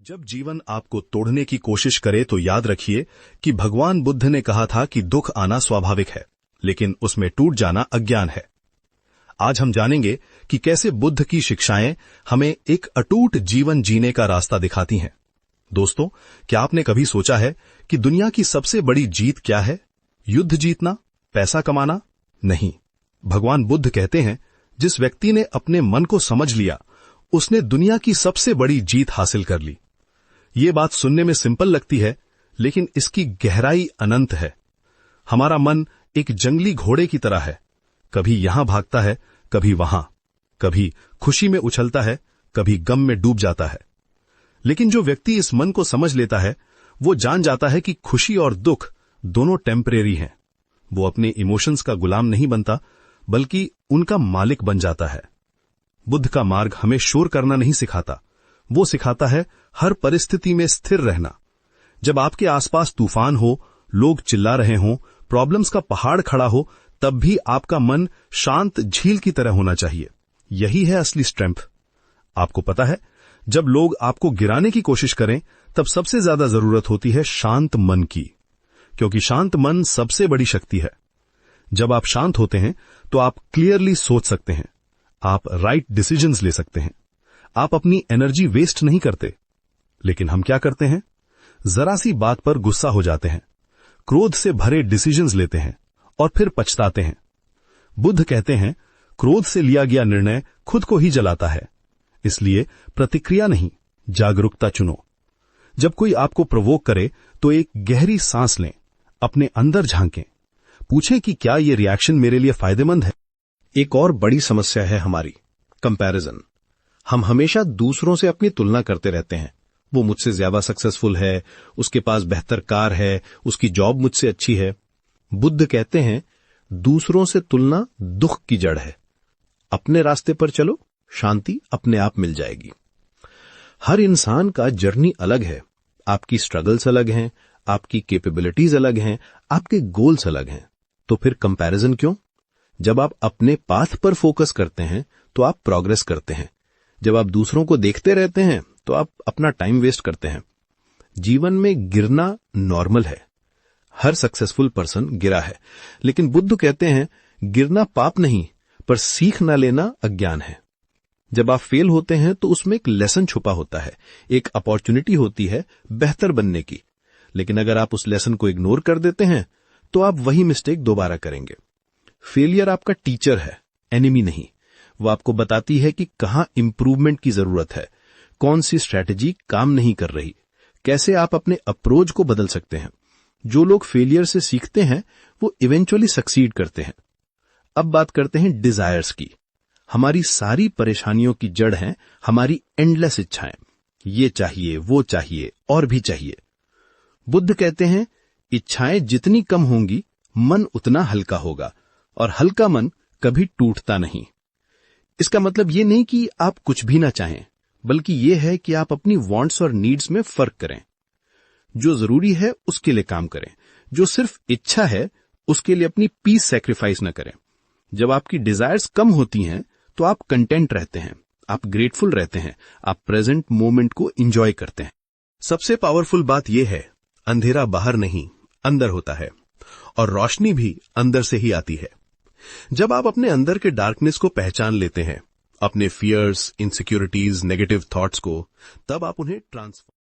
जब जीवन आपको तोड़ने की कोशिश करे तो याद रखिए कि भगवान बुद्ध ने कहा था कि दुख आना स्वाभाविक है, लेकिन उसमें टूट जाना अज्ञान है। आज हम जानेंगे कि कैसे बुद्ध की शिक्षाएं हमें एक अटूट जीवन जीने का रास्ता दिखाती हैं। दोस्तों, क्या आपने कभी सोचा है कि दुनिया की सबसे बड़ी जीत क्या है? युद्ध जीतना? पैसा कमाना? नहीं। भगवान बुद्ध कहते हैं, जिस व्यक्ति ने अपने मन को समझ लिया, उसने दुनिया की सबसे बड़ी जीत हासिल कर ली। ये बात सुनने में सिंपल लगती है, लेकिन इसकी गहराई अनंत है। हमारा मन एक जंगली घोड़े की तरह है, कभी यहां भागता है, कभी वहां, कभी खुशी में उछलता है, कभी गम में डूब जाता है। लेकिन जो व्यक्ति इस मन को समझ लेता है, वो जान जाता है कि खुशी और दुख दोनों टेम्परेरी हैं। वो अपने इमोशंस का गुलाम नहीं बनता, बल्कि उनका मालिक बन जाता है। बुद्ध का मार्ग हमें शोर करना नहीं सिखाता, वो सिखाता है हर परिस्थिति में स्थिर रहना। जब आपके आसपास तूफान हो, लोग चिल्ला रहे हों, प्रॉब्लम्स का पहाड़ खड़ा हो, तब भी आपका मन शांत झील की तरह होना चाहिए। यही है असली स्ट्रेंथ। आपको पता है, जब लोग आपको गिराने की कोशिश करें, तब सबसे ज्यादा जरूरत होती है शांत मन की, क्योंकि शांत मन सबसे बड़ी शक्ति है। जब आप शांत होते हैं तो आप क्लियरली सोच सकते हैं, आप राइट डिसीजंस ले सकते हैं, आप अपनी एनर्जी वेस्ट नहीं करते। लेकिन हम क्या करते हैं? जरा सी बात पर गुस्सा हो जाते हैं, क्रोध से भरे डिसीजंस लेते हैं और फिर पछताते हैं। बुद्ध कहते हैं, क्रोध से लिया गया निर्णय खुद को ही जलाता है। इसलिए प्रतिक्रिया नहीं, जागरूकता चुनो। जब कोई आपको प्रोवोक करे तो एक गहरी सांस लें, अपने अंदर झांकें, पूछें कि क्या यह रिएक्शन मेरे लिए फायदेमंद है। एक और बड़ी समस्या है हमारी, कंपैरिजन। हम हमेशा दूसरों से अपनी तुलना करते रहते हैं। वो मुझसे ज्यादा सक्सेसफुल है, उसके पास बेहतर कार है, उसकी जॉब मुझसे अच्छी है। बुद्ध कहते हैं, दूसरों से तुलना दुख की जड़ है। अपने रास्ते पर चलो, शांति अपने आप मिल जाएगी। हर इंसान का जर्नी अलग है। आपकी स्ट्रगल्स अलग हैं, आपकी कैपेबिलिटीज अलग हैं, आपके गोल्स अलग हैं। तो फिर कंपैरिजन क्यों? जब आप अपने पाथ पर फोकस करते हैं तो आप प्रोग्रेस करते हैं। जब आप दूसरों को देखते रहते हैं तो आप अपना टाइम वेस्ट करते हैं। जीवन में गिरना नॉर्मल है। हर सक्सेसफुल पर्सन गिरा है, लेकिन बुद्ध कहते हैं, गिरना पाप नहीं, पर सीख न लेना अज्ञान है। जब आप फेल होते हैं तो उसमें एक लेसन छुपा होता है, एक अपॉर्चुनिटी होती है बेहतर बनने की। लेकिन अगर आप उस लेसन को इग्नोर कर देते हैं तो आप वही मिस्टेक दोबारा करेंगे। फेलियर आपका टीचर है, एनिमी नहीं। वो आपको बताती है कि कहां इंप्रूवमेंट की जरूरत है, कौन सी स्ट्रैटेजी काम नहीं कर रही, कैसे आप अपने अप्रोच को बदल सकते हैं। जो लोग फेलियर से सीखते हैं वो इवेंचुअली सक्सीड करते हैं। अब बात करते हैं डिजायर्स की। हमारी सारी परेशानियों की जड़ है हमारी एंडलेस इच्छाएं। ये चाहिए, वो चाहिए, और भी चाहिए। बुद्ध कहते हैं, इच्छाएं जितनी कम होंगी, मन उतना हल्का होगा, और हल्का मन कभी टूटता नहीं। इसका मतलब ये नहीं कि आप कुछ भी ना चाहें, बल्कि ये है कि आप अपनी वांट्स और नीड्स में फर्क करें। जो जरूरी है उसके लिए काम करें, जो सिर्फ इच्छा है उसके लिए अपनी पीस सैक्रिफाइस न करें। जब आपकी डिजायर्स कम होती हैं तो आप कंटेंट रहते हैं, आप ग्रेटफुल रहते हैं, आप प्रेजेंट मोमेंट को एंजॉय करते हैं। सबसे पावरफुल बात यह है, अंधेरा बाहर नहीं, अंदर होता है, और रोशनी भी अंदर से ही आती है। जब आप अपने अंदर के डार्कनेस को पहचान लेते हैं, अपने फियर्स, इनसिक्योरिटीज, नेगेटिव थॉट्स को, तब आप उन्हें ट्रांसफॉर्म